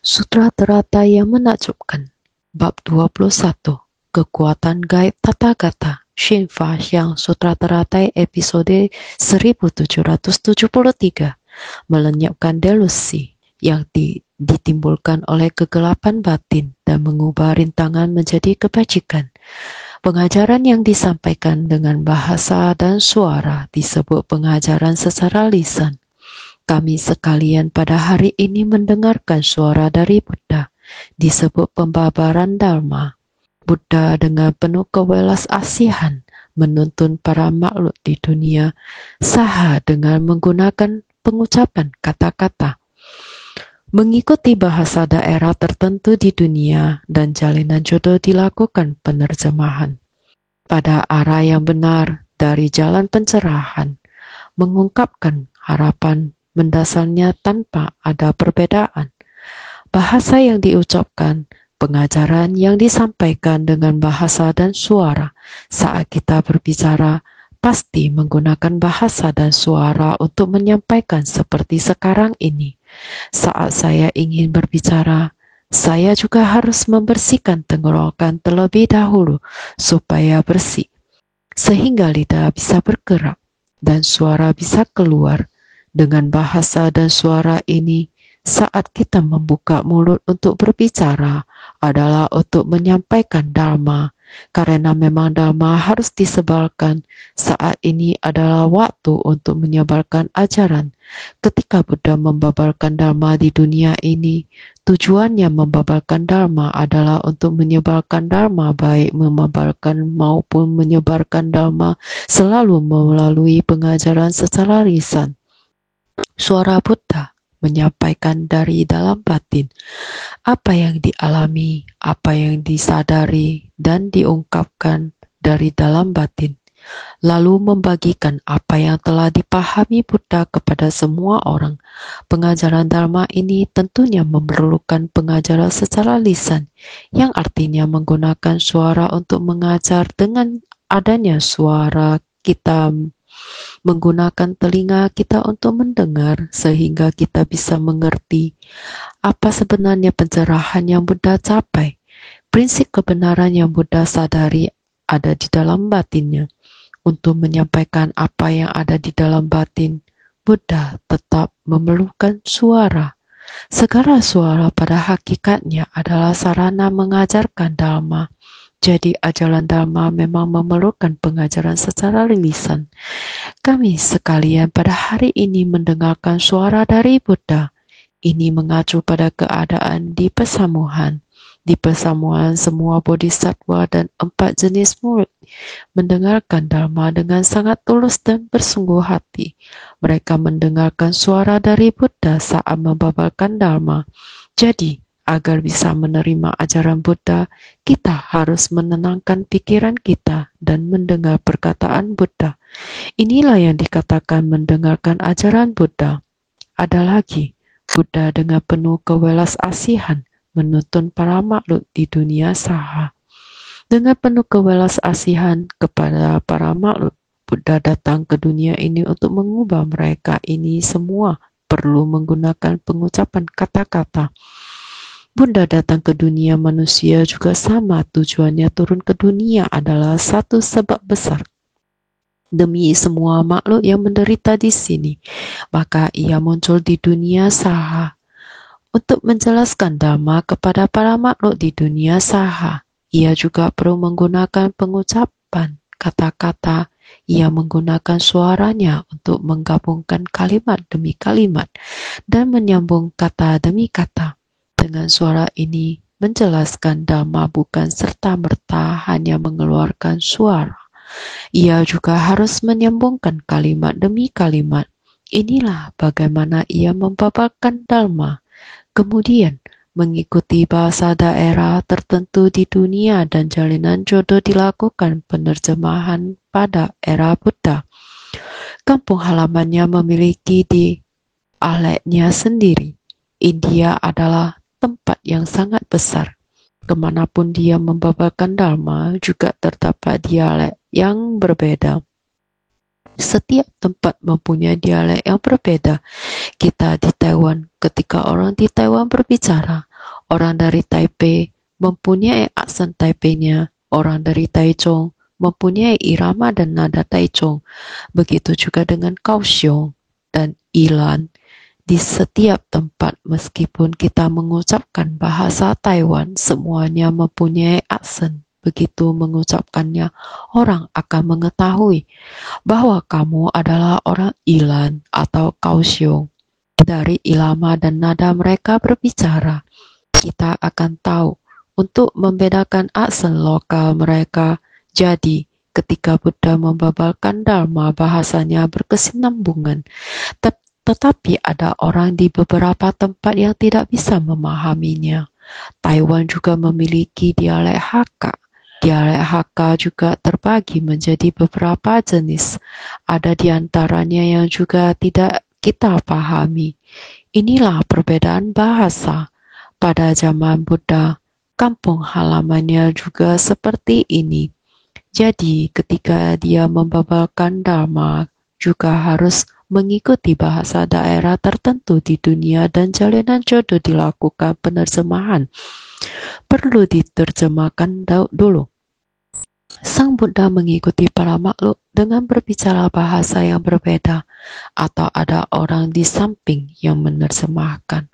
Sutra Terata yang menakjubkan. Bab 21. Kekuatan gaib Tathagata. Shinfa yang Sutra Teratai episode 1773 melenyapkan delusi yang ditimbulkan oleh kegelapan batin dan mengubah rintangan menjadi kebajikan. Pengajaran yang disampaikan dengan bahasa dan suara disebut pengajaran secara lisan. Kami sekalian pada hari ini mendengarkan suara dari Buddha, disebut pembabaran Dharma. Buddha dengan penuh kewelas asihan menuntun para makhluk di dunia saha dengan menggunakan pengucapan kata-kata. Mengikuti bahasa daerah tertentu di dunia dan jalinan jodoh dilakukan penerjemahan. Pada arah yang benar dari jalan pencerahan, mengungkapkan harapan mendasarnya tanpa ada perbedaan. Bahasa yang diucapkan, pengajaran yang disampaikan dengan bahasa dan suara. Saat kita berbicara, pasti menggunakan bahasa dan suara untuk menyampaikan seperti sekarang ini. Saat saya ingin berbicara, saya juga harus membersihkan tenggorokan terlebih dahulu supaya bersih, sehingga lidah bisa bergerak dan suara bisa keluar. Dengan bahasa dan suara ini, saat kita membuka mulut untuk berbicara adalah untuk menyampaikan Dharma, karena memang Dharma harus disebarkan. Saat ini adalah waktu untuk menyebarkan ajaran. Ketika Buddha membabarkan Dharma di dunia ini, tujuannya membabarkan Dharma adalah untuk menyebarkan Dharma, baik membabarkan maupun menyebarkan Dharma selalu melalui pengajaran secara lisan. Suara Buddha menyampaikan dari dalam batin apa yang dialami, apa yang disadari, dan diungkapkan dari dalam batin, lalu membagikan apa yang telah dipahami Buddha kepada semua orang. Pengajaran Dharma ini tentunya memerlukan pengajaran secara lisan, yang artinya menggunakan suara untuk mengajar. Dengan adanya suara, kita menggunakan telinga kita untuk mendengar, sehingga kita bisa mengerti apa sebenarnya pencerahan yang Buddha capai. Prinsip kebenaran yang Buddha sadari ada di dalam batinnya. Untuk menyampaikan apa yang ada di dalam batin, Buddha tetap memerlukan suara. Segala suara pada hakikatnya adalah sarana mengajarkan Dharma. Jadi ajaran Dharma memang memerlukan pengajaran secara lisan. Kami sekalian pada hari ini mendengarkan suara dari Buddha. Ini mengacu pada keadaan di persamuhan. Di persamuhan semua bodhisattva dan 4 jenis murid mendengarkan Dharma dengan sangat tulus dan bersungguh hati. Mereka mendengarkan suara dari Buddha saat membabarkan Dharma. Jadi, agar bisa menerima ajaran Buddha, kita harus menenangkan pikiran kita dan mendengar perkataan Buddha. Inilah yang dikatakan mendengarkan ajaran Buddha. Ada lagi, Buddha dengan penuh kewelas asihan menuntun para makhluk di dunia saha. Dengan penuh kewelas asihan kepada para makhluk, Buddha datang ke dunia ini untuk mengubah mereka. Ini semua perlu menggunakan pengucapan kata-kata. Buddha datang ke dunia manusia juga sama. Tujuannya turun ke dunia adalah satu sebab besar. Demi semua makhluk yang menderita di sini, maka ia muncul di dunia saha untuk menjelaskan Dhamma kepada para makhluk di dunia saha. Ia juga perlu menggunakan pengucapan kata-kata. Ia menggunakan suaranya untuk menggabungkan kalimat demi kalimat dan menyambung kata demi kata. Dengan suara ini menjelaskan Dhamma bukan serta-merta hanya mengeluarkan suara. Ia juga harus menyambungkan kalimat demi kalimat. Inilah bagaimana ia membabarkan Dharma. Kemudian, mengikuti bahasa daerah tertentu di dunia dan jalinan jodoh dilakukan penerjemahan pada era Buddha. Kampung halamannya memiliki dialeknya sendiri. India adalah tempat yang sangat besar. Kemanapun dia membabarkan Dharma, juga terdapat dialek yang berbeda. Setiap tempat mempunyai dialek yang berbeda. Kita di Taiwan, ketika orang di Taiwan berbicara, Orang dari Taipei mempunyai aksen Taipei-nya, orang dari Taichung mempunyai irama dan nada Taichung. Begitu juga dengan Kaohsiung dan Ilan. Di setiap tempat, meskipun kita mengucapkan bahasa Taiwan, semuanya mempunyai aksen. Begitu mengucapkannya, orang akan mengetahui bahwa kamu adalah orang Ilan atau Kaohsiung. Dari irama dan nada mereka berbicara, kita akan tahu untuk membedakan aksen lokal mereka. Jadi, ketika Buddha membabalkan Dharma, bahasanya berkesinambungan. Tetapi ada orang di beberapa tempat yang tidak bisa memahaminya. Taiwan juga memiliki dialek Hakka. Dialek Hakka juga terbagi menjadi beberapa jenis. Ada di antaranya yang juga tidak kita pahami. Inilah perbedaan bahasa. Pada zaman Buddha, kampung halamannya juga seperti ini. Jadi, ketika dia membabalkan Dharma, juga harus mengikuti bahasa daerah tertentu di dunia dan jalinan jodoh dilakukan penerjemahan. Perlu diterjemahkan dulu. Sang Buddha mengikuti para makhluk dengan berbicara bahasa yang berbeda, atau ada orang di samping yang menerjemahkan.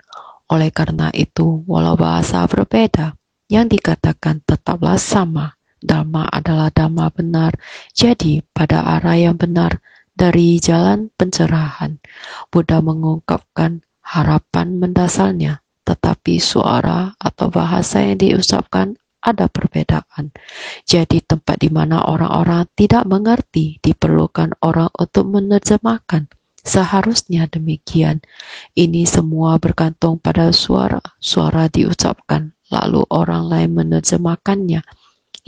Oleh karena itu, walau bahasa berbeda, yang dikatakan tetaplah sama. Dharma adalah dhamma benar, jadi pada arah yang benar, dari jalan pencerahan. Buddha mengungkapkan harapan mendasarnya, tetapi suara atau bahasa yang diucapkan ada perbedaan. Jadi tempat di mana orang-orang tidak mengerti, diperlukan orang untuk menerjemahkan. Seharusnya demikian. Ini semua bergantung pada suara. Suara diucapkan, lalu orang lain menerjemahkannya.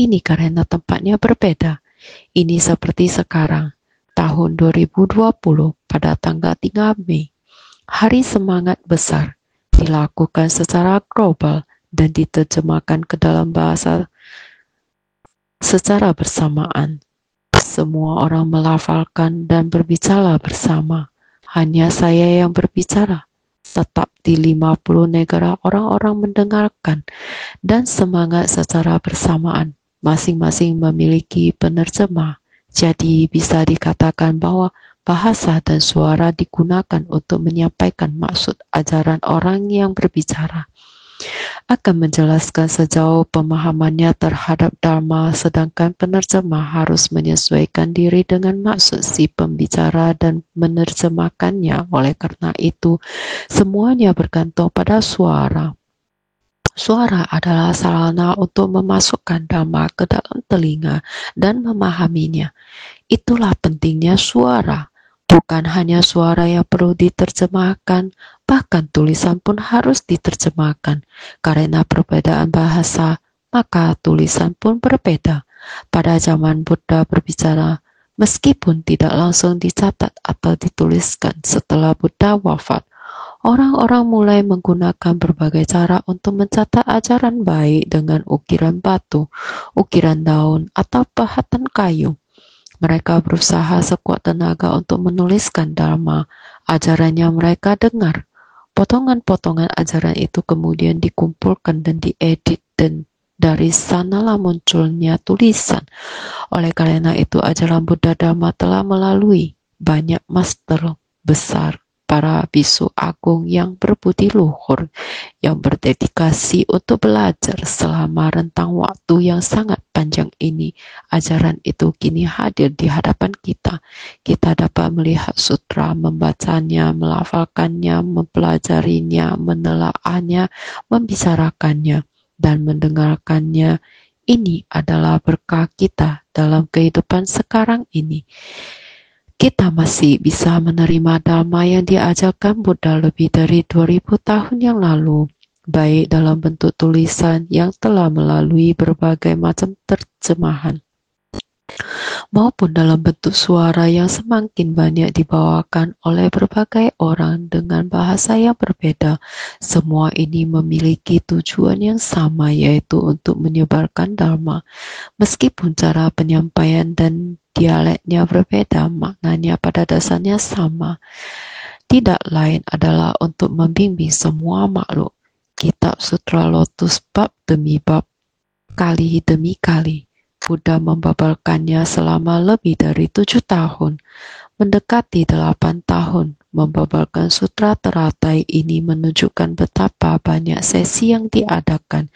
Ini karena tempatnya berbeda. Ini seperti sekarang, tahun 2020 pada tanggal 3 Mei. Hari semangat besar dilakukan secara global dan diterjemahkan ke dalam bahasa secara bersamaan. Semua orang melafalkan dan berbicara bersama. Hanya saya yang berbicara. Tetap di 50 negara orang-orang mendengarkan dan semangat secara bersamaan. Masing-masing memiliki penerjemah. Jadi bisa dikatakan bahwa bahasa dan suara digunakan untuk menyampaikan maksud ajaran orang yang berbicara. Akan menjelaskan sejauh pemahamannya terhadap Dharma, sedangkan penerjemah harus menyesuaikan diri dengan maksud si pembicara dan menerjemahkannya. Oleh karena itu, semuanya bergantung pada suara. Suara adalah sarana untuk memasukkan Dhamma ke dalam telinga dan memahaminya. Itulah pentingnya suara. Bukan hanya suara yang perlu diterjemahkan, bahkan tulisan pun harus diterjemahkan. Karena perbedaan bahasa, maka tulisan pun berbeda. Pada zaman Buddha berbicara, meskipun tidak langsung dicatat atau dituliskan setelah Buddha wafat, orang-orang mulai menggunakan berbagai cara untuk mencatat ajaran baik dengan ukiran batu, ukiran daun, atau pahatan kayu. Mereka berusaha sekuat tenaga untuk menuliskan Dharma, ajaran yang mereka dengar. Potongan-potongan ajaran itu kemudian dikumpulkan dan diedit, dan dari sanalah munculnya tulisan. Oleh karena itu, ajaran Buddha Dharma telah melalui banyak master besar, para bisu agung yang berbudi luhur, yang berdedikasi untuk belajar selama rentang waktu yang sangat panjang ini. Ajaran itu kini hadir di hadapan kita. Kita dapat melihat sutra, membacanya, melafalkannya, mempelajarinya, menelaahnya, membicarakannya, dan mendengarkannya. Ini adalah berkah kita dalam kehidupan sekarang ini. Kita masih bisa menerima Dhamma yang diajarkan Buddha lebih dari 2000 tahun yang lalu, baik dalam bentuk tulisan yang telah melalui berbagai macam terjemahan, maupun dalam bentuk suara yang semakin banyak dibawakan oleh berbagai orang dengan bahasa yang berbeda. Semua ini memiliki tujuan yang sama, yaitu untuk menyebarkan Dhamma. Meskipun cara penyampaian dan dialeknya berbeda, maknanya pada dasarnya sama. Tidak lain adalah untuk membimbing semua makhluk. Kitab Sutra Lotus bab demi bab, kali demi kali, Buddha membabalkannya selama lebih dari 7 tahun, mendekati 8 tahun. Membabalkan sutra teratai ini menunjukkan betapa banyak sesi yang diadakan.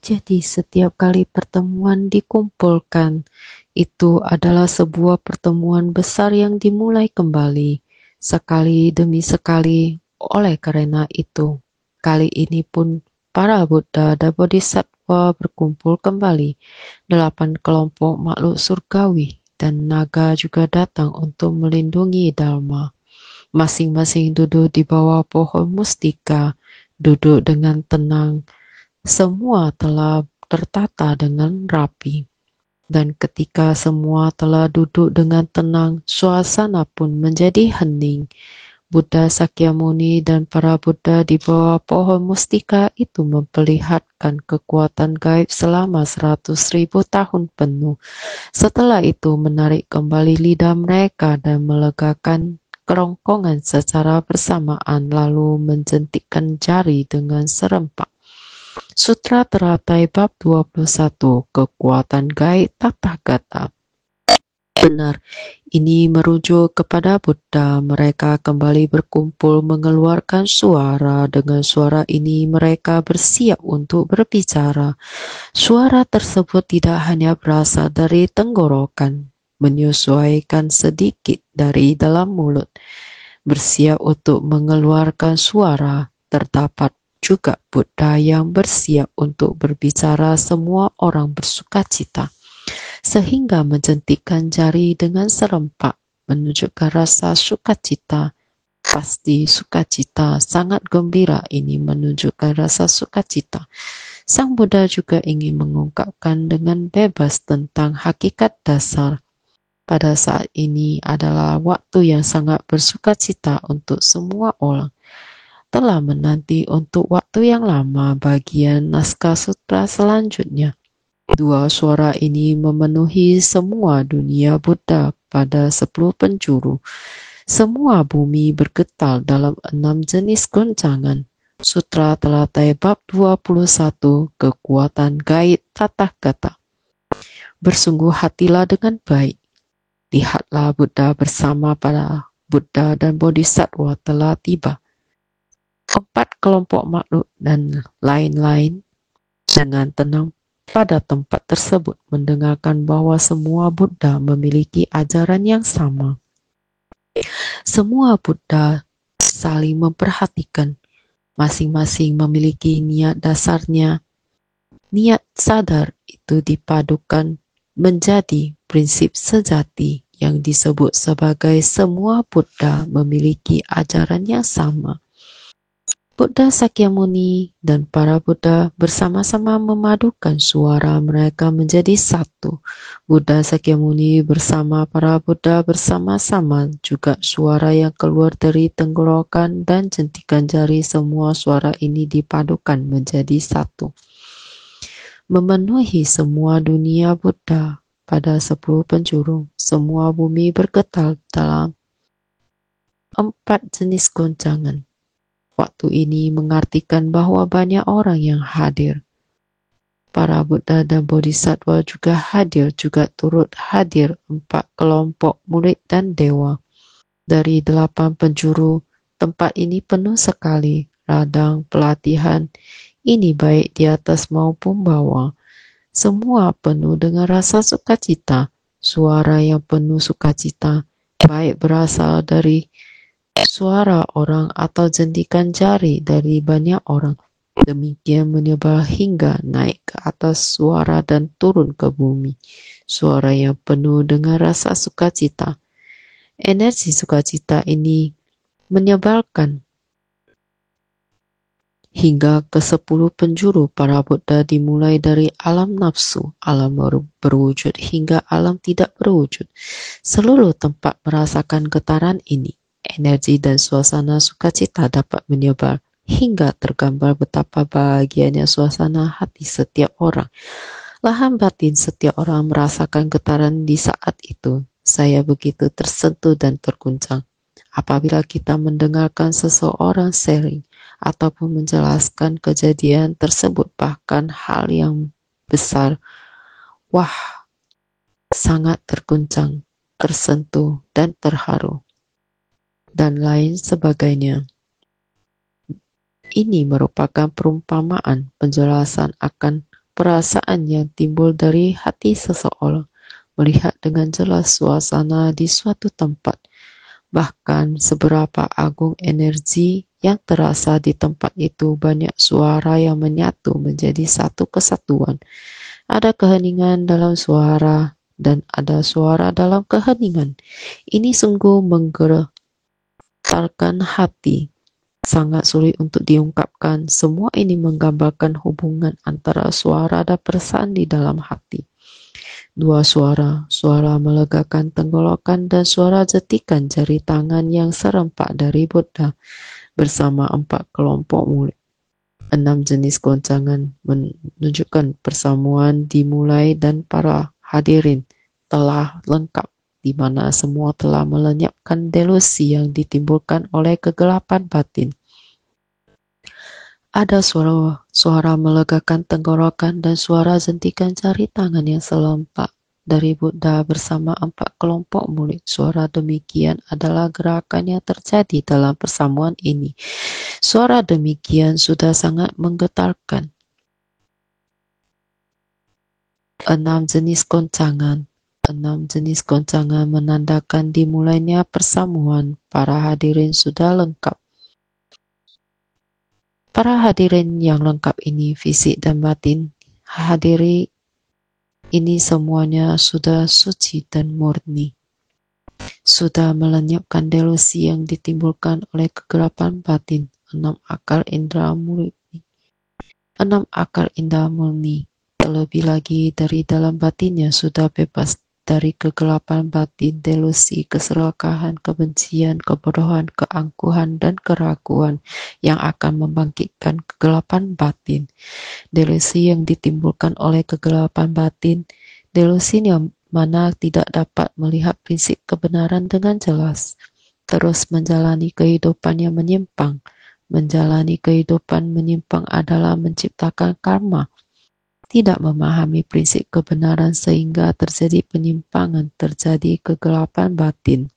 Jadi setiap kali pertemuan dikumpulkan, itu adalah sebuah pertemuan besar yang dimulai kembali, sekali demi sekali. Oleh karena itu, kali ini pun para Buddha dan Bodhisattva berkumpul kembali. 8 kelompok makhluk surgawi dan naga juga datang untuk melindungi Dharma. Masing-masing duduk di bawah pohon mustika, duduk dengan tenang. Semua telah tertata dengan rapi. Dan ketika semua telah duduk dengan tenang, suasana pun menjadi hening. Buddha Sakyamuni dan para Buddha di bawah pohon mustika itu memperlihatkan kekuatan gaib selama 100.000 tahun penuh. Setelah itu menarik kembali lidah mereka dan melegakan kerongkongan secara bersamaan, lalu menjentikkan jari dengan serempak. Sutra Teratai bab 21, Kekuatan Gaib Tathagata. Benar, ini merujuk kepada Buddha. Mereka kembali berkumpul mengeluarkan suara. Dengan suara ini mereka bersiap untuk berbicara. Suara tersebut tidak hanya berasal dari tenggorokan, menyesuaikan sedikit dari dalam mulut. Bersiap untuk mengeluarkan suara. Terdapat juga Buddha yang bersiap untuk berbicara. Semua orang bersukacita, sehingga menjentikkan jari dengan serempak, menunjukkan rasa sukacita. Pasti sukacita, sangat gembira. Ini menunjukkan rasa sukacita. Sang Buddha juga ingin mengungkapkan dengan bebas tentang hakikat dasar. Pada saat ini adalah waktu yang sangat bersukacita untuk semua orang. Telah menanti untuk waktu yang lama. Bagian naskah sutra selanjutnya. Dua suara ini memenuhi semua dunia Buddha pada 10 penjuru. Semua bumi bergetar dalam 6 jenis goncangan. Sutra Teratai bab 21, Kekuatan Gaib Tathagata. Bersungguh hatilah dengan baik. Lihatlah Buddha bersama para Buddha dan Bodhisattva telah tiba. 4 kelompok makhluk dan lain-lain dengan tenang pada tempat tersebut mendengarkan bahwa semua Buddha memiliki ajaran yang sama. Semua Buddha saling memperhatikan. Masing-masing memiliki niat dasarnya. Niat sadar itu dipadukan menjadi prinsip sejati yang disebut sebagai semua Buddha memiliki ajaran yang sama. Buddha Sakyamuni dan para Buddha bersama-sama memadukan suara mereka menjadi satu. Buddha Sakyamuni bersama para Buddha bersama-sama, juga suara yang keluar dari tenggorokan dan jentikan jari, semua suara ini dipadukan menjadi satu. Memenuhi semua dunia Buddha pada 10 penjuru. Semua bumi bergetar dalam 4 jenis goncangan. Waktu ini mengartikan bahwa banyak orang yang hadir. Para Buddha dan Bodhisattva juga hadir, juga turut hadir 4 kelompok murid dan dewa. Dari 8 penjuru, tempat ini penuh sekali. Ladang pelatihan ini baik di atas maupun bawah. Semua penuh dengan rasa sukacita. Suara yang penuh sukacita, baik berasal dari suara orang atau jentikan jari dari banyak orang. Demikian menyebar hingga naik ke atas suara dan turun ke bumi. Suara yang penuh dengan rasa sukacita. Energi sukacita ini menyebarkan hingga ke 10 penjuru para Buddha, dimulai dari alam nafsu, alam berwujud hingga alam tidak berwujud. Seluruh tempat merasakan getaran ini. Energi dan suasana sukacita dapat menyebar hingga tergambar betapa bahagianya suasana hati setiap orang. Lahan batin setiap orang merasakan getaran di saat itu. Saya begitu tersentuh dan terguncang. Apabila kita mendengarkan seseorang sharing ataupun menjelaskan kejadian tersebut, bahkan hal yang besar, wah, sangat terguncang, tersentuh, dan terharu, dan lain sebagainya. Ini merupakan perumpamaan penjelasan akan perasaan yang timbul dari hati seseorang melihat dengan jelas suasana di suatu tempat, bahkan seberapa agung energi yang terasa di tempat itu. Banyak suara yang menyatu menjadi satu kesatuan. Ada keheningan dalam suara dan ada suara dalam keheningan. Ini sungguh menggetarkan hati. Sangat sulit untuk diungkapkan. Semua ini menggambarkan hubungan antara suara dan perasaan di dalam hati. Dua suara, suara melegakan tenggorokan dan suara jetikan jari tangan yang serempak dari Buddha bersama 4 kelompok murid. 6 jenis goncangan menunjukkan persamuan dimulai dan para hadirin telah lengkap, di mana semua telah melenyapkan delusi yang ditimbulkan oleh kegelapan batin. Ada suara melegakan tenggorokan dan suara jentikan jari tangan yang serempak dari Buddha bersama 4 kelompok murid. Suara demikian adalah gerakan yang terjadi dalam persamuan ini. Suara demikian sudah sangat menggetarkan. 6 jenis goncangan. 6 jenis goncangan menandakan dimulainya persamuan. Para hadirin sudah lengkap. Para hadirin yang lengkap ini, fisik dan batin, hadiri ini semuanya sudah suci dan murni. Sudah melenyapkan delusi yang ditimbulkan oleh kegelapan batin. 6 akal indera murni. 6 akal indera murni. Terlebih lagi dari dalam batinnya sudah bebas dari kegelapan batin, delusi, keserakahan, kebencian, kebodohan, keangkuhan, dan keraguan yang akan membangkitkan kegelapan batin. Delusi yang ditimbulkan oleh kegelapan batin, delusi yang mana tidak dapat melihat prinsip kebenaran dengan jelas, terus menjalani kehidupan yang menyimpang. Menjalani kehidupan menyimpang adalah menciptakan karma. Tidak memahami prinsip kebenaran sehingga terjadi penyimpangan, terjadi kegelapan batin,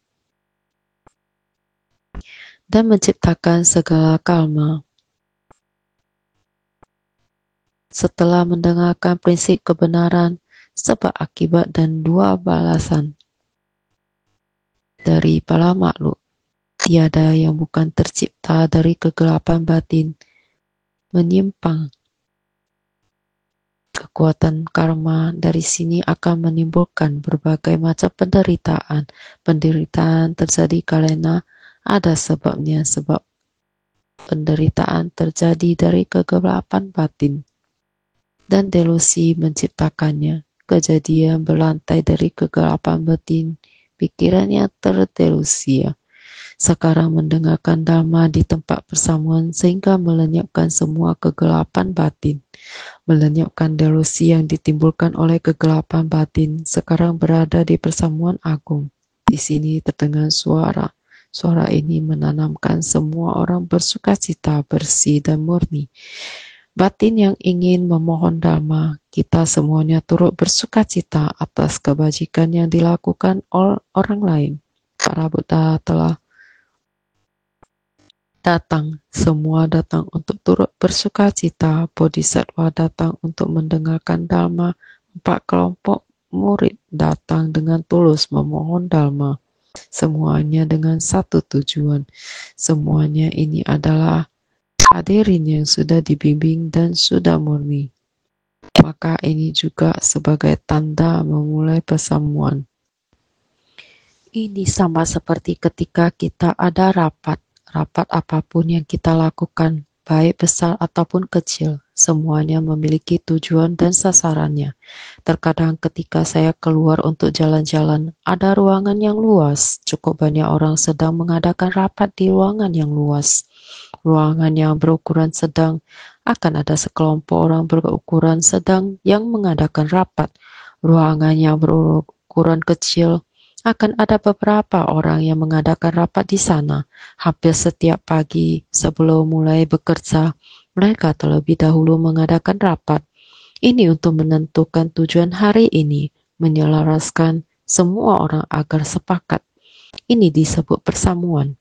dan menciptakan segala karma. Setelah mendengarkan prinsip kebenaran, sebab akibat dan 2 balasan dari para makhluk, tiada yang bukan tercipta dari kegelapan batin, menyimpang. Kekuatan karma dari sini akan menimbulkan berbagai macam penderitaan. Penderitaan terjadi karena ada sebabnya, sebab penderitaan terjadi dari kegelapan batin dan delusi menciptakannya. Kejadian berlantai dari kegelapan batin, pikiran yang terdelusi. Sekarang mendengarkan dhamma di tempat persamuan sehingga melenyapkan semua kegelapan batin, melenyapkan delusi yang ditimbulkan oleh kegelapan batin. Sekarang berada di persamuan agung. Di sini terdengar suara. Suara ini menanamkan semua orang bersukacita, bersih dan murni. Batin yang ingin memohon dhamma, kita semuanya turut bersukacita atas kebajikan yang dilakukan oleh orang lain. Para Buddha telah datang, semua datang untuk turut bersukacita. Bodhisattva datang untuk mendengarkan dhamma. 4 kelompok murid datang dengan tulus memohon dhamma. Semuanya dengan satu tujuan. Semuanya ini adalah hadirin yang sudah dibimbing dan sudah murni. Maka ini juga sebagai tanda memulai persamuan. Ini sama seperti ketika kita ada rapat apapun yang kita lakukan, baik besar ataupun kecil, semuanya memiliki tujuan dan sasarannya. Terkadang ketika saya keluar untuk jalan-jalan, ada ruangan yang luas, cukup banyak orang sedang mengadakan rapat di ruangan yang luas. Ruangan yang berukuran sedang, akan ada sekelompok orang berukuran sedang yang mengadakan rapat. Ruangan yang berukuran kecil, Akan ada beberapa orang yang mengadakan rapat di sana. Hampir setiap pagi sebelum mulai bekerja, mereka terlebih dahulu mengadakan rapat. Ini untuk menentukan tujuan hari ini, menyelaraskan semua orang agar sepakat. Ini disebut persamuan.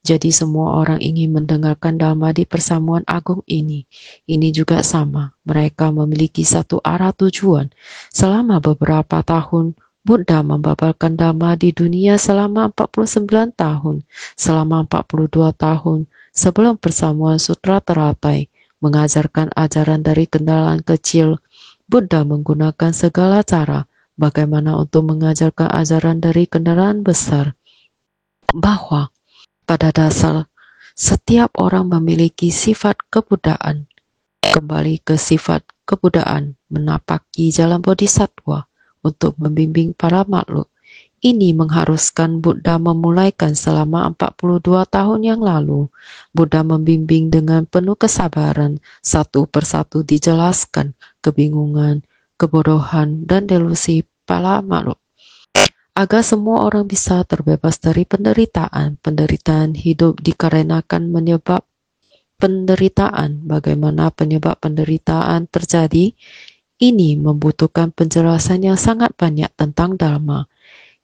Jadi semua orang ingin mendengarkan dhamma di persamuan agung ini. Ini juga sama, mereka memiliki satu arah tujuan. Selama beberapa tahun, Buddha membabarkan dhamma di dunia selama 49 tahun. Selama 42 tahun, sebelum persamuan sutra teratai, mengajarkan ajaran dari kendaraan kecil, Buddha menggunakan segala cara bagaimana untuk mengajarkan ajaran dari kendaraan besar, bahwa pada dasar, setiap orang memiliki sifat kebudaan. Kembali ke sifat kebudaan, menapaki jalan bodhisattva untuk membimbing para makhluk. Ini mengharuskan Buddha memulaikan selama 42 tahun yang lalu. Buddha membimbing dengan penuh kesabaran, satu persatu dijelaskan kebingungan, kebodohan, dan delusi para makhluk, agar semua orang bisa terbebas dari penderitaan. Penderitaan hidup dikarenakan menyebab penderitaan. Bagaimana penyebab penderitaan terjadi? Ini membutuhkan penjelasan yang sangat banyak tentang Dharma.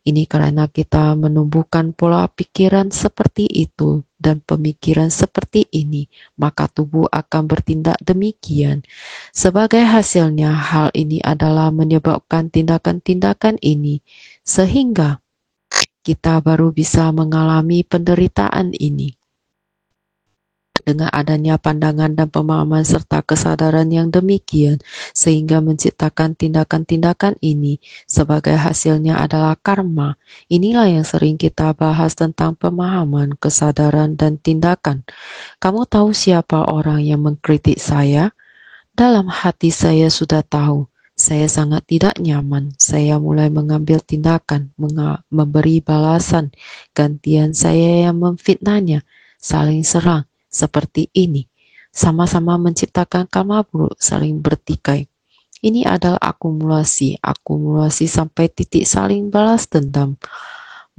Ini karena kita menumbuhkan pola pikiran seperti itu dan pemikiran seperti ini, maka tubuh akan bertindak demikian. Sebagai hasilnya, hal ini adalah menyebabkan tindakan-tindakan ini, sehingga kita baru bisa mengalami penderitaan ini. Dengan adanya pandangan dan pemahaman serta kesadaran yang demikian, sehingga menciptakan tindakan-tindakan ini, sebagai hasilnya adalah karma. Inilah yang sering kita bahas tentang pemahaman, kesadaran, dan tindakan. Kamu tahu siapa orang yang mengkritik saya? Dalam hati saya sudah tahu. Saya sangat tidak nyaman. Saya mulai mengambil tindakan, memberi balasan. Gantian saya yang memfitnahnya, saling serang. Seperti ini, sama-sama menciptakan karma buruk, saling bertikai. Ini adalah akumulasi sampai titik saling balas dendam.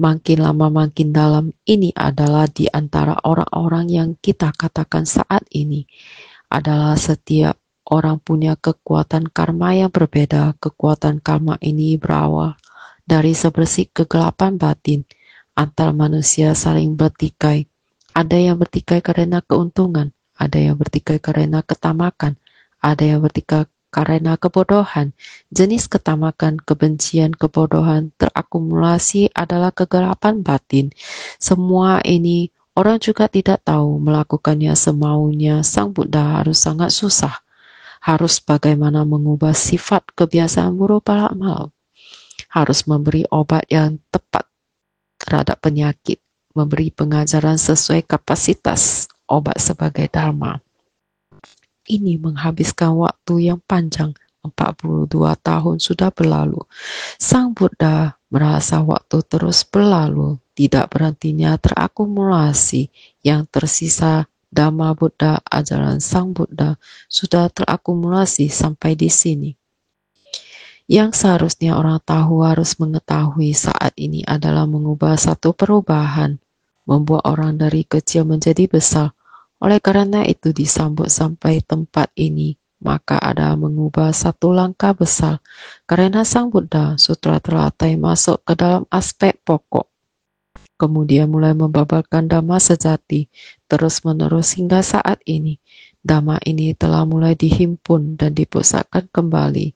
Makin lama makin dalam. Ini adalah di antara orang-orang yang kita katakan saat ini adalah setiap orang punya kekuatan karma yang berbeda. Kekuatan karma ini berawal dari sebersih kegelapan batin. Antar manusia saling bertikai. Ada yang bertikai karena keuntungan, ada yang bertikai karena ketamakan, ada yang bertikai karena kebodohan. Jenis ketamakan, kebencian, kebodohan terakumulasi adalah kegelapan batin. Semua ini orang juga tidak tahu, melakukannya semaunya. Sang Buddha harus sangat susah. Harus bagaimana mengubah sifat kebiasaan buruk para makhluk. Harus memberi obat yang tepat terhadap penyakit. Memberi pengajaran sesuai kapasitas obat sebagai dharma. Ini menghabiskan waktu yang panjang, 42 tahun sudah berlalu. Sang Buddha merasa waktu terus berlalu, tidak berhentinya terakumulasi. Yang tersisa Dhamma Buddha, ajaran Sang Buddha, sudah terakumulasi sampai di sini. Yang seharusnya orang tahu harus mengetahui saat ini adalah mengubah satu perubahan, membuat orang dari kecil menjadi besar. Oleh karena itu disambut sampai tempat ini, maka ada mengubah satu langkah besar. Karena Sang Buddha, sutra teratai masuk ke dalam aspek pokok. Kemudian mulai membabarkan Dhamma sejati, terus-menerus hingga saat ini. Dhamma ini telah mulai dihimpun dan dipusatkan kembali.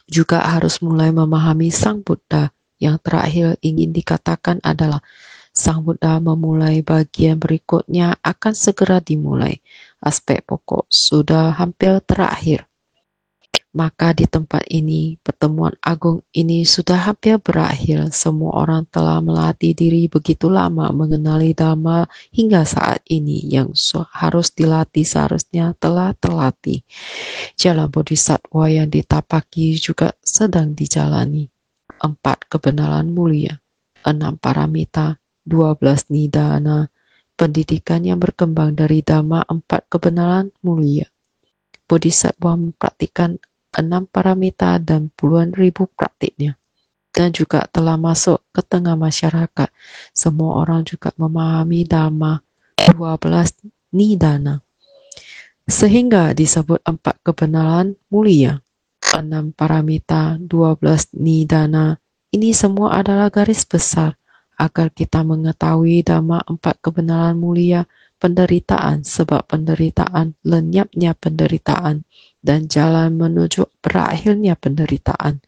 Juga harus mulai memahami Sang Buddha. Yang terakhir ingin dikatakan adalah Sang Buddha memulai bagian berikutnya akan segera dimulai. Aspek pokok sudah hampir terakhir. Maka di tempat ini, pertemuan agung ini sudah hampir berakhir. Semua orang telah melatih diri begitu lama mengenali Dhamma hingga saat ini. Yang harus dilatih seharusnya telah terlatih. Jalan Bodhisattva yang ditapaki juga sedang dijalani. 4 kebenaran mulia, 6 paramita, 12 nidana, pendidikan yang berkembang dari Dhamma 4 kebenaran mulia. Bodhisattva mempraktikkan 6 paramita dan puluhan ribu praktiknya. dan juga telah masuk ke tengah masyarakat. Semua orang juga memahami Dhamma 12 nidana. Sehingga disebut 4 kebenaran mulia, 6 paramita, 12 nidana. Ini semua adalah garis besar agar kita mengetahui Dhamma 4 kebenaran mulia, penderitaan sebab penderitaan, lenyapnya penderitaan, dan jalan menuju berakhirnya penderitaan.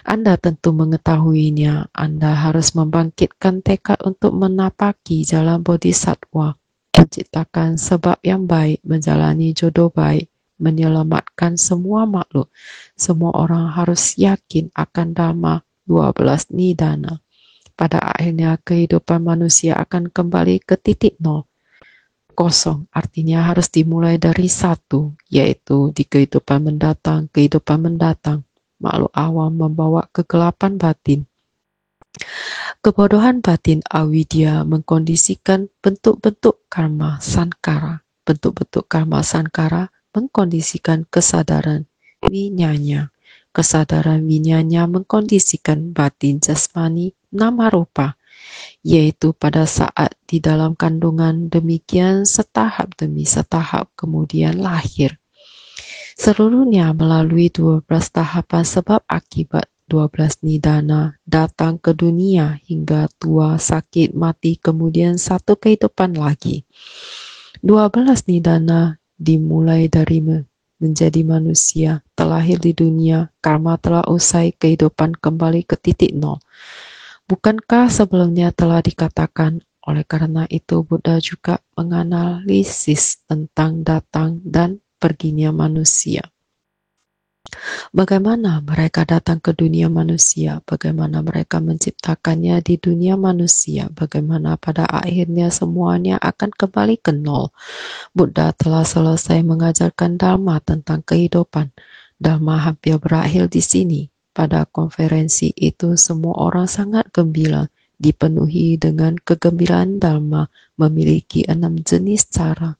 Anda tentu mengetahuinya. Anda harus membangkitkan tekad untuk menapaki jalan bodhisattva, menciptakan sebab yang baik, menjalani jodoh baik, menyelamatkan semua makhluk. Semua orang harus yakin akan Dhamma 12 nidana. Pada akhirnya kehidupan manusia akan kembali ke titik nol. Kosong artinya harus dimulai dari satu, yaitu di kehidupan mendatang. Makhluk awam membawa kegelapan batin. Kebodohan batin avidya mengkondisikan bentuk-bentuk karma sankara. Bentuk-bentuk karma sankara mengkondisikan kesadaran winyanya. Kesadaran winyanya mengkondisikan batin jasmani nama rupa, yaitu pada saat di dalam kandungan demikian setahap demi setahap kemudian lahir. Seluruhnya melalui 12 tahapan sebab akibat 12 nidana datang ke dunia hingga tua, sakit, mati, kemudian satu kehidupan lagi. 12 nidana dimulai dari menjadi manusia, terlahir di dunia, karma telah usai, kehidupan kembali ke titik nol. Bukankah sebelumnya telah dikatakan, oleh karena itu Buddha juga menganalisis tentang datang dan perginya manusia. Bagaimana mereka datang ke dunia manusia, bagaimana mereka menciptakannya di dunia manusia, bagaimana pada akhirnya semuanya akan kembali ke nol. Buddha telah selesai mengajarkan Dhamma tentang kehidupan. Dhamma hampir berakhir di sini. Pada konferensi itu semua orang sangat gembira, dipenuhi dengan kegembiraan Dhamma, memiliki 6 jenis cara.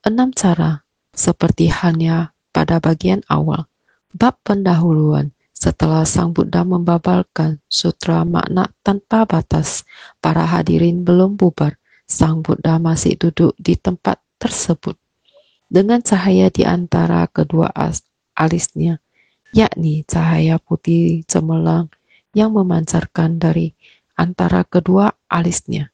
6 cara seperti halnya pada bagian awal. Bab pendahuluan, setelah Sang Buddha membabalkan sutra makna tanpa batas, para hadirin belum bubar. Sang Buddha masih duduk di tempat tersebut. Dengan cahaya di antara kedua alisnya, yakni cahaya putih cemerlang yang memancarkan dari antara kedua alisnya.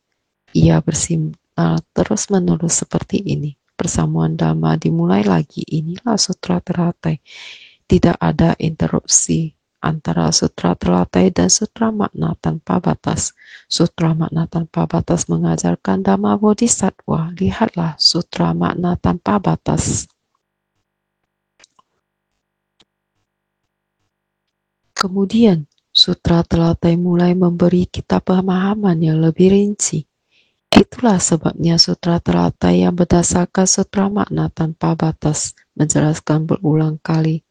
Ia bersinar terus-menerus seperti ini. Persamuan Dhamma dimulai lagi. Inilah sutra teratai. Tidak ada interupsi antara sutra teratai dan sutra makna tanpa batas. Sutra makna tanpa batas mengajarkan Dhamma Bodhisattva. Lihatlah sutra makna tanpa batas. Kemudian, sutra teratai mulai memberi kita pemahaman yang lebih rinci. Itulah sebabnya sutra teratai yang berdasarkan sutra makna tanpa batas menjelaskan berulang kali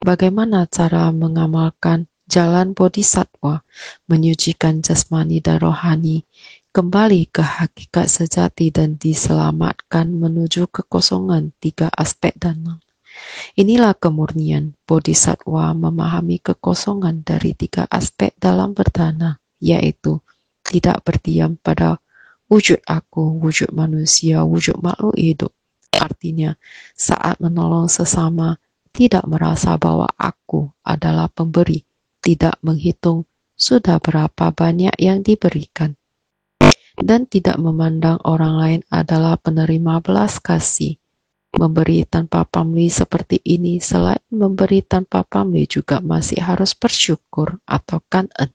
bagaimana cara mengamalkan jalan bodhisattva, menyucikan jasmani dan rohani, kembali ke hakikat sejati dan diselamatkan menuju kekosongan 3 aspek dana. Inilah kemurnian bodhisattva memahami kekosongan dari 3 aspek dalam berdana, yaitu tidak berdiam pada wujud aku, wujud manusia, wujud makhluk hidup. Artinya, saat menolong sesama, tidak merasa bahwa aku adalah pemberi, tidak menghitung sudah berapa banyak yang diberikan, dan tidak memandang orang lain adalah penerima belas kasih. Memberi tanpa pamrih seperti ini, selain memberi tanpa pamrih juga masih harus bersyukur atau kan'en,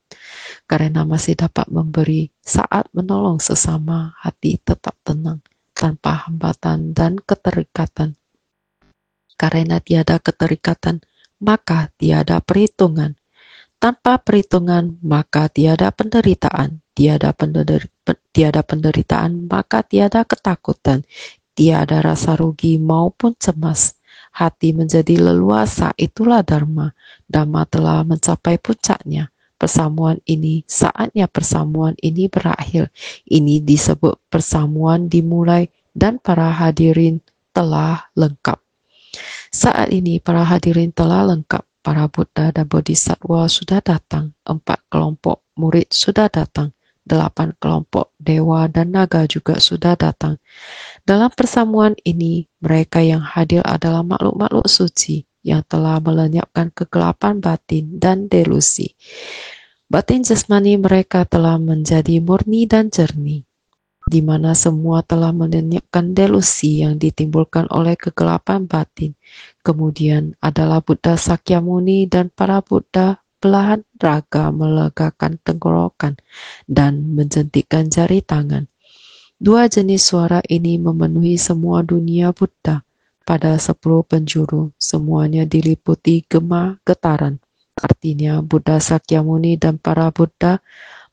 karena masih dapat memberi saat menolong sesama, hati tetap tenang, tanpa hambatan dan keterikatan. Karena tiada keterikatan, maka tiada perhitungan. Tanpa perhitungan, maka tiada penderitaan. Tiada penderitaan, maka tiada ketakutan. Tiada rasa rugi maupun cemas. Hati menjadi leluasa, itulah Dharma. Dhamma telah mencapai puncaknya. Persamuan ini, saatnya persamuan ini berakhir. Ini disebut persamuan dimulai dan para hadirin telah lengkap. Saat ini para hadirin telah lengkap. para Buddha dan Bodhisattva sudah datang, 4 kelompok murid sudah datang, 8 kelompok dewa dan naga juga sudah datang. Dalam persamuan ini, mereka yang hadir adalah makhluk-makhluk suci yang telah melenyapkan kegelapan batin dan delusi. Batin jasmani mereka telah menjadi murni dan jernih, di mana semua telah melenyapkan delusi yang ditimbulkan oleh kegelapan batin. Kemudian adalah Buddha Sakyamuni dan para Buddha belahan raga melegakan tenggorokan dan menjentikkan jari tangan. 2 jenis suara ini memenuhi semua dunia Buddha. Pada 10 penjuru, semuanya diliputi gema getaran. Artinya Buddha Sakyamuni dan para Buddha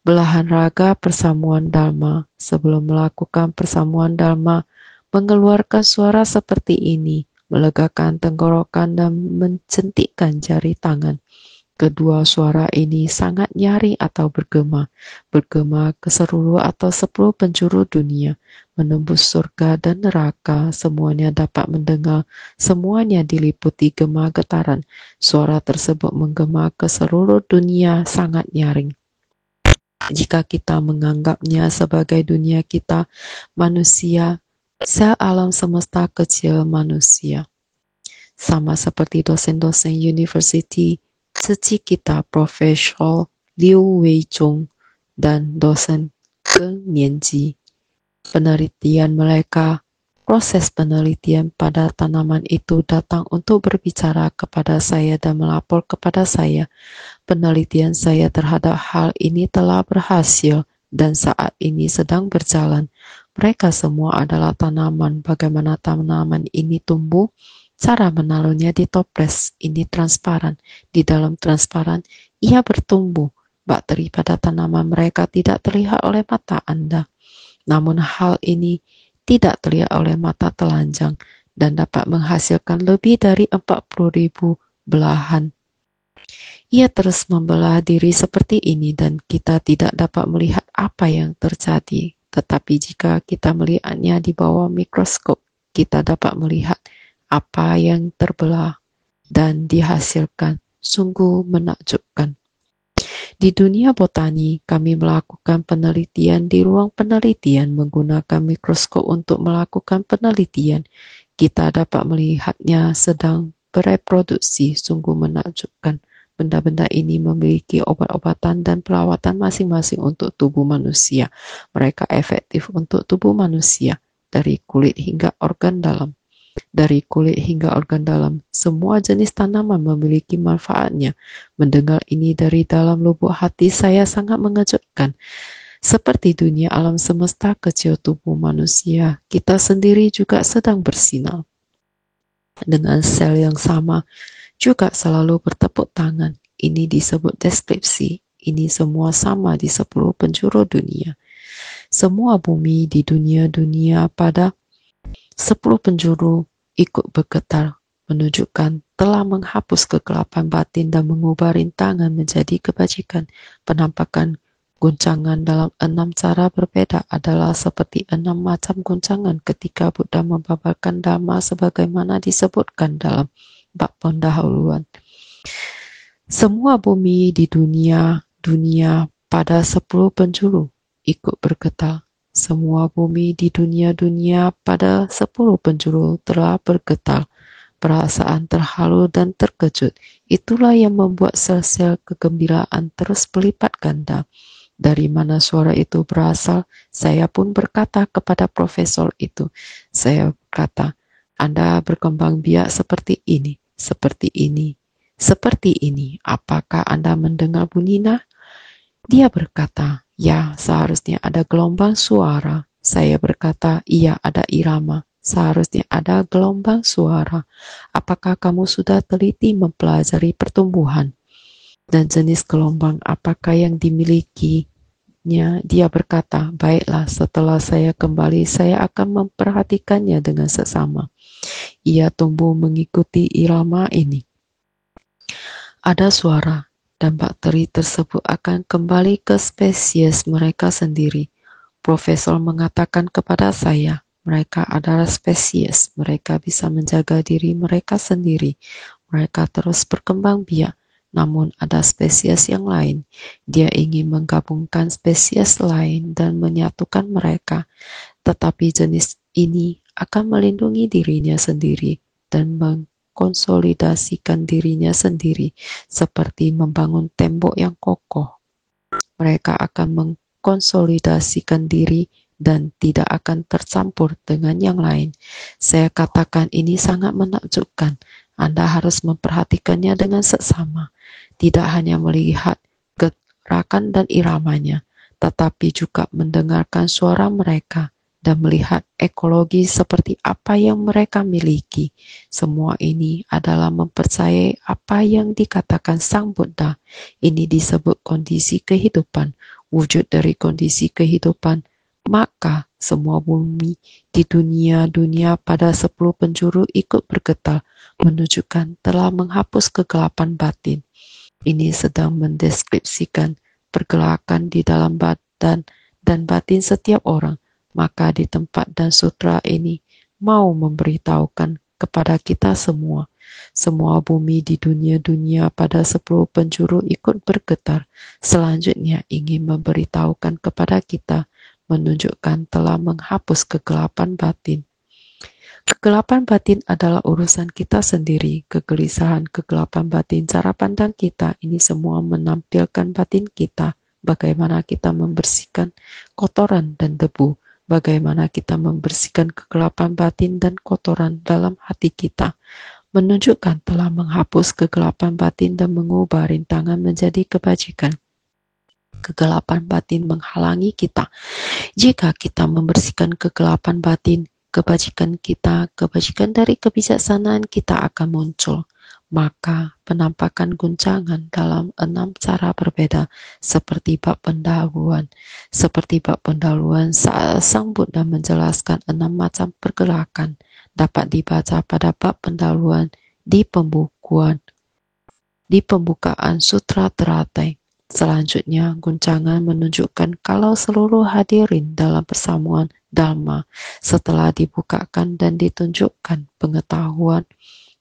belahan raga persamuan Dharma sebelum melakukan persamuan Dharma mengeluarkan suara seperti ini, melegakan tenggorokan dan mencentikkan jari tangan. Kedua suara ini sangat nyaring atau bergema ke seluruh atau 10 penjuru dunia, menembus surga dan neraka, semuanya dapat mendengar, semuanya diliputi gema getaran. Suara tersebut menggema ke seluruh dunia sangat nyaring. Jika kita menganggapnya sebagai dunia kita, manusia, sel alam semesta kecil manusia. Sama seperti dosen-dosen university, ceci kita Profesor Liu Weizhong dan dosen Geng Nianji. Penelitian mereka, proses penelitian pada tanaman itu datang untuk berbicara kepada saya dan melapor kepada saya. Penelitian saya terhadap hal ini telah berhasil dan saat ini sedang berjalan. Mereka semua adalah tanaman. Bagaimana tanaman ini tumbuh? Cara menaruhnya di toples ini transparan. Di dalam transparan, ia bertumbuh. Bakteri pada tanaman mereka tidak terlihat oleh mata Anda. Namun hal ini tidak terlihat oleh mata telanjang dan dapat menghasilkan lebih dari 40.000 belahan. Ia terus membelah diri seperti ini dan kita tidak dapat melihat apa yang terjadi. Tetapi jika kita melihatnya di bawah mikroskop, kita dapat melihat apa yang terbelah dan dihasilkan. Sungguh menakjubkan. Di dunia botani, kami melakukan penelitian di ruang penelitian menggunakan mikroskop untuk melakukan penelitian. Kita dapat melihatnya sedang bereproduksi. Sungguh menakjubkan. Benda-benda ini memiliki obat-obatan dan perawatan masing-masing untuk tubuh manusia. Mereka efektif untuk tubuh manusia, dari kulit hingga organ dalam. Dari kulit hingga organ dalam, semua jenis tanaman memiliki manfaatnya. Mendengar ini dari dalam lubuk hati saya sangat mengejutkan. Seperti dunia alam semesta kecil tubuh manusia, kita sendiri juga sedang bersinar. Dengan sel yang sama, juga selalu bertepuk tangan. Ini disebut deskripsi. Ini semua sama di 10 penjuru dunia. Semua bumi di dunia-dunia pada 10 penjuru ikut bergetar, menunjukkan telah menghapus kegelapan batin dan mengubah rintangan menjadi kebajikan. Penampakan guncangan dalam 6 cara berbeda adalah seperti 6 macam guncangan ketika Buddha membabarkan Dhamma sebagaimana disebutkan dalam bab pendahuluan. Semua bumi di dunia pada 10 penjuru ikut bergetar. Semua bumi di dunia pada 10 penjuru telah bergetar. Perasaan terharu dan terkejut, itulah yang membuat sel-sel kegembiraan terus berlipat ganda. Dari mana suara itu berasal? Saya pun berkata kepada profesor itu. Saya berkata, Anda berkembang biak seperti ini. Seperti ini, seperti ini. Apakah Anda mendengar bunyinya? Dia berkata, ya, seharusnya ada gelombang suara. Saya berkata, iya, ada irama. Seharusnya ada gelombang suara. Apakah kamu sudah teliti mempelajari pertumbuhan dan jenis gelombang apakah yang dimilikinya? Dia berkata, baiklah, setelah saya kembali, saya akan memperhatikannya dengan seksama. Ia tumbuh mengikuti irama ini. Ada suara, dan bakteri tersebut akan kembali ke spesies mereka sendiri. Profesor mengatakan kepada saya, mereka adalah spesies, mereka bisa menjaga diri mereka sendiri. Mereka terus berkembang biak. Namun ada spesies yang lain. Dia ingin menggabungkan spesies lain dan menyatukan mereka. Tetapi jenis ini akan melindungi dirinya sendiri dan mengkonsolidasikan dirinya sendiri, seperti membangun tembok yang kokoh. Mereka akan mengkonsolidasikan diri dan tidak akan tercampur dengan yang lain. Saya katakan ini sangat menakjubkan. Anda harus memperhatikannya dengan seksama. Tidak hanya melihat gerakan dan iramanya, tetapi juga mendengarkan suara mereka dan melihat ekologi seperti apa yang mereka miliki. Semua ini adalah mempercayai apa yang dikatakan Sang Buddha. Ini disebut kondisi kehidupan, wujud dari kondisi kehidupan. Maka semua bumi di dunia pada 10 penjuru ikut bergetar, menunjukkan telah menghapus kegelapan batin. Ini sedang mendeskripsikan pergerakan di dalam badan dan batin setiap orang. Maka di tempat dan sutra ini mau memberitahukan kepada kita semua bumi di dunia pada 10 penjuru ikut bergetar. Selanjutnya ingin memberitahukan kepada kita, menunjukkan telah menghapus kegelapan batin. Kegelapan batin adalah urusan kita sendiri. Kegelisahan, kegelapan batin, cara pandang kita, ini semua menampilkan batin kita. Bagaimana kita membersihkan kotoran dan debu. Bagaimana kita membersihkan kegelapan batin dan kotoran dalam hati kita. Menunjukkan telah menghapus kegelapan batin dan mengubah rintangan menjadi kebajikan. Kegelapan batin menghalangi kita. Jika kita membersihkan kegelapan batin, kebajikan dari kebijaksanaan kita akan muncul. Maka penampakan guncangan dalam 6 cara berbeda, seperti bab pendahuluan. Saat Sang Buddha menjelaskan 6 macam pergerakan, dapat dibaca pada bab pendahuluan di pembukaan Sutra Teratai. Selanjutnya, guncangan menunjukkan kalau seluruh hadirin dalam persamuan Dhamma setelah dibukakan dan ditunjukkan pengetahuan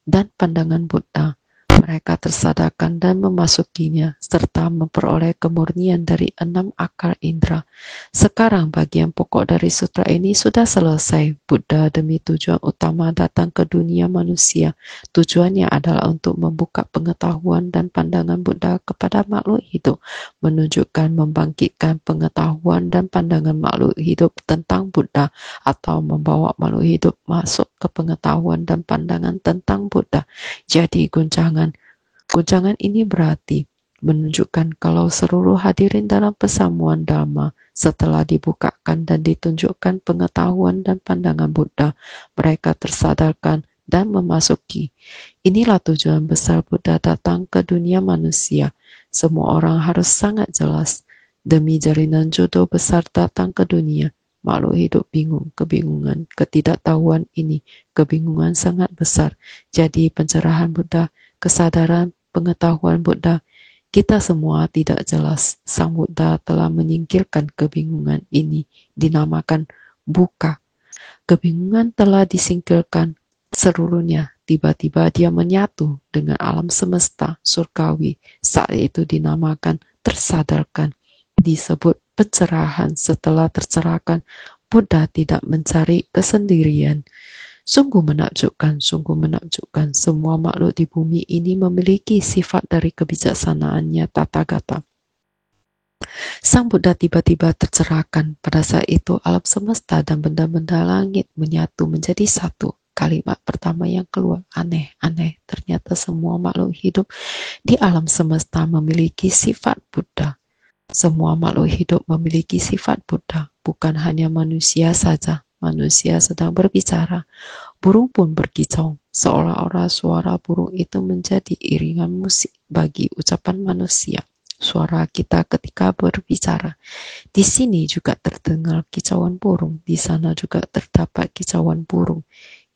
dan pandangan Buddha, mereka tersadarkan dan memasukinya serta memperoleh kemurnian dari 6 akar indera. Sekarang bagian pokok dari sutra ini sudah selesai. Buddha demi tujuan utama datang ke dunia manusia. Tujuannya adalah untuk membuka pengetahuan dan pandangan Buddha kepada makhluk hidup, menunjukkan membangkitkan pengetahuan dan pandangan makhluk hidup tentang Buddha, atau membawa makhluk hidup masuk ke pengetahuan dan pandangan tentang Buddha. Jadi guncangan ini berarti menunjukkan kalau seluruh hadirin dalam persamuan Dhamma setelah dibukakan dan ditunjukkan pengetahuan dan pandangan Buddha, mereka tersadarkan dan memasuki. Inilah tujuan besar Buddha datang ke dunia manusia. Semua orang harus sangat jelas. Demi jalinan jodoh besar datang ke dunia. Makhluk hidup bingung, kebingungan, ketidaktahuan ini, kebingungan sangat besar. Jadi pencerahan Buddha, kesadaran, pengetahuan Buddha, kita semua tidak jelas. Sang Buddha telah menyingkirkan kebingungan ini, dinamakan buka. Kebingungan telah disingkirkan seluruhnya. Tiba-tiba dia menyatu dengan alam semesta surgawi. Saat itu dinamakan tersadarkan. Disebut pencerahan. Setelah tercerahkan, Buddha tidak mencari kesendirian. Sungguh menakjubkan. Semua makhluk di bumi ini memiliki sifat dari kebijaksanaannya Tathagata. Sang Buddha tiba-tiba tercerahkan. Pada saat itu alam semesta dan benda-benda langit menyatu menjadi satu. Kalimat pertama yang keluar, aneh. Ternyata semua makhluk hidup di alam semesta memiliki sifat Buddha. Semua makhluk hidup memiliki sifat Buddha. Bukan hanya manusia saja. Manusia sedang berbicara. Burung pun berkicau, seolah-olah suara burung itu menjadi iringan musik bagi ucapan manusia. Suara kita ketika berbicara. Di sini juga terdengar kicauan burung, di sana juga terdapat kicauan burung.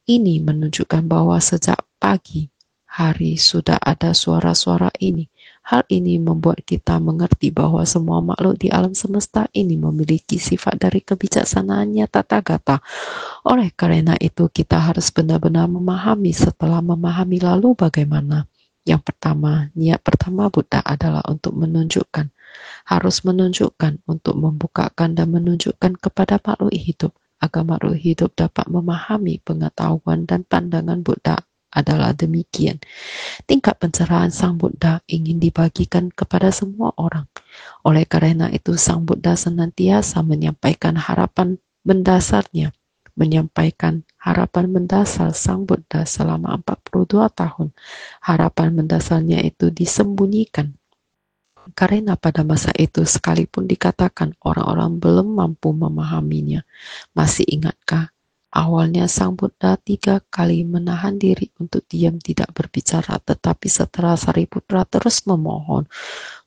Ini menunjukkan bahwa sejak pagi hari sudah ada suara-suara ini. Hal ini membuat kita mengerti bahwa semua makhluk di alam semesta ini memiliki sifat dari kebijaksanaannya tata gata. Oleh karena itu, kita harus benar-benar memahami. Setelah memahami, lalu bagaimana? Yang pertama, niat pertama Buddha adalah untuk menunjukkan, harus menunjukkan, untuk membukakan dan menunjukkan kepada makhluk hidup, agar makhluk hidup dapat memahami pengetahuan dan pandangan Buddha adalah demikian. Tingkat pencerahan Sang Buddha ingin dibagikan kepada semua orang. Oleh karena itu, Sang Buddha senantiasa menyampaikan harapan mendasarnya, menyampaikan harapan mendasar Sang Buddha selama 42 tahun. Harapan mendasarnya itu disembunyikan. Karena pada masa itu sekalipun dikatakan orang-orang belum mampu memahaminya. Masih ingatkah? Awalnya Sang Buddha 3 kali menahan diri untuk diam tidak berbicara, tetapi setelah Sariputra terus memohon,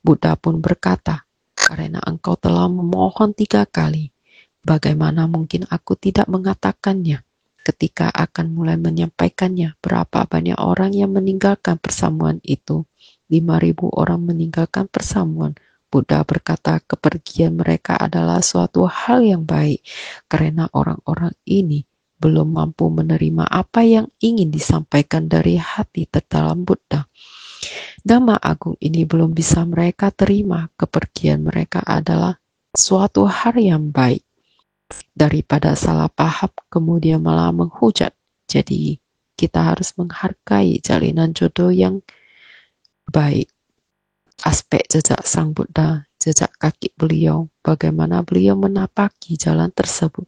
Buddha pun berkata, karena engkau telah memohon 3 kali, bagaimana mungkin aku tidak mengatakannya? Ketika akan mulai menyampaikannya, berapa banyak orang yang meninggalkan persamuan itu? 5.000 orang meninggalkan persamuan. Buddha berkata kepergian mereka adalah suatu hal yang baik, karena orang-orang ini belum mampu menerima apa yang ingin disampaikan dari hati terdalam Buddha. Dhamma agung ini belum bisa mereka terima. Kepergian mereka adalah suatu hal yang baik, daripada salah paham kemudian malah menghujat. Jadi kita harus menghargai jalinan jodoh yang baik. Aspek jejak Sang Buddha, jejak kaki beliau, bagaimana beliau menapaki jalan tersebut,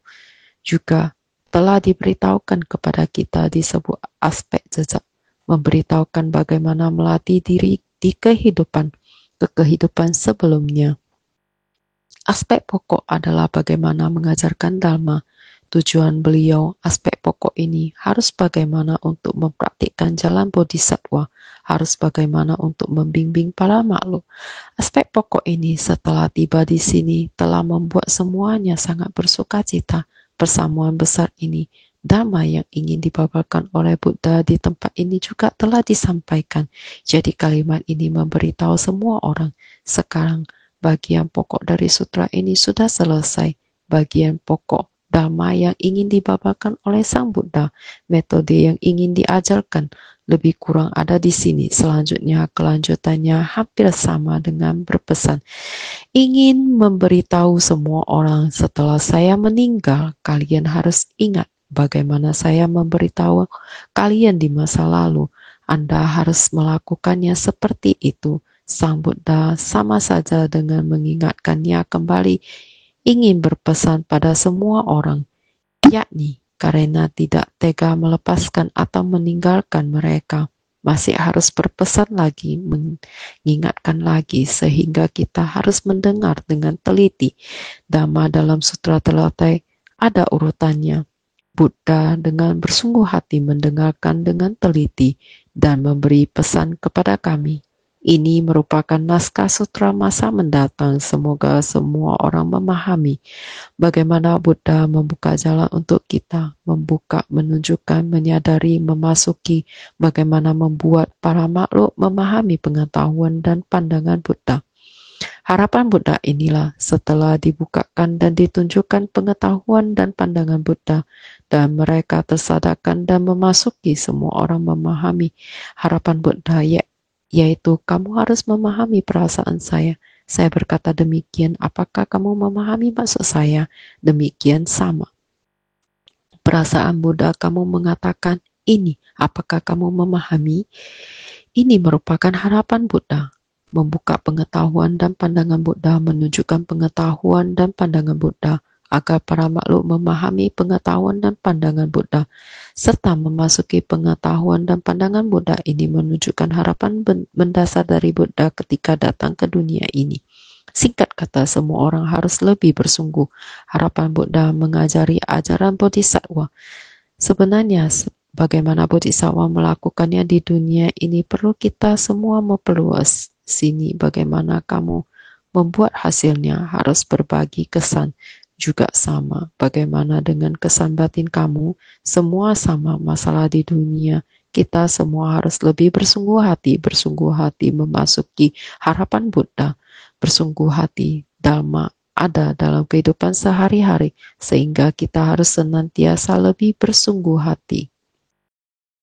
juga telah diberitahukan kepada kita di sebuah aspek jejak, memberitahukan bagaimana melatih diri di kehidupan sebelumnya. Aspek pokok adalah bagaimana mengajarkan Dharma. Tujuan beliau, aspek pokok ini, harus bagaimana untuk mempraktikkan jalan bodhisattva, harus bagaimana untuk membimbing para makhluk. Aspek pokok ini setelah tiba di sini telah membuat semuanya sangat bersuka cita. Persamuan besar ini, Dhamma yang ingin dibabarkan oleh Buddha di tempat ini juga telah disampaikan. Jadi kalimat ini memberitahu semua orang, sekarang bagian pokok dari sutra ini sudah selesai. Bagian pokok Dhamma yang ingin dibabarkan oleh Sang Buddha, metode yang ingin diajarkan, lebih kurang ada di sini. Selanjutnya kelanjutannya hampir sama dengan berpesan. Ingin memberitahu semua orang setelah saya meninggal, kalian harus ingat bagaimana saya memberitahu kalian di masa lalu. Anda harus melakukannya seperti itu. Sang Buddha sama saja dengan mengingatkannya kembali, ingin berpesan pada semua orang, yakni karena tidak tega melepaskan atau meninggalkan mereka, masih harus berpesan lagi, mengingatkan lagi, sehingga kita harus mendengar dengan teliti. Dhamma dalam sutra telatai ada urutannya. Buddha dengan bersungguh hati mendengarkan dengan teliti dan memberi pesan kepada kami. Ini merupakan naskah sutra masa mendatang. Semoga semua orang memahami bagaimana Buddha membuka jalan untuk kita, membuka, menunjukkan, menyadari, memasuki, bagaimana membuat para makhluk memahami pengetahuan dan pandangan Buddha. Harapan Buddha inilah setelah dibukakan dan ditunjukkan pengetahuan dan pandangan Buddha, dan mereka tersadarkan dan memasuki, semua orang memahami harapan Buddha, yaitu kamu harus memahami perasaan saya. Saya berkata demikian, apakah kamu memahami maksud saya? Demikian sama. Perasaan Buddha kamu mengatakan ini, apakah kamu memahami? Ini merupakan harapan Buddha. Membuka pengetahuan dan pandangan Buddha, menunjukkan pengetahuan dan pandangan Buddha, agar para makhluk memahami pengetahuan dan pandangan Buddha, serta memasuki pengetahuan dan pandangan Buddha ini menunjukkan harapan mendasar dari Buddha ketika datang ke dunia ini. Singkat kata, semua orang harus lebih bersungguh. Harapan Buddha mengajari ajaran bodhisattva. Sebenarnya, bagaimana bodhisattva melakukannya di dunia ini perlu kita semua memperluas. Sini bagaimana kamu membuat hasilnya, harus berbagi kesan. Juga sama, bagaimana dengan kesan batin kamu, semua sama, masalah di dunia Kita semua harus lebih bersungguh hati memasuki harapan Buddha, bersungguh hati Dhamma ada dalam kehidupan sehari-hari, sehingga kita harus senantiasa lebih bersungguh hati.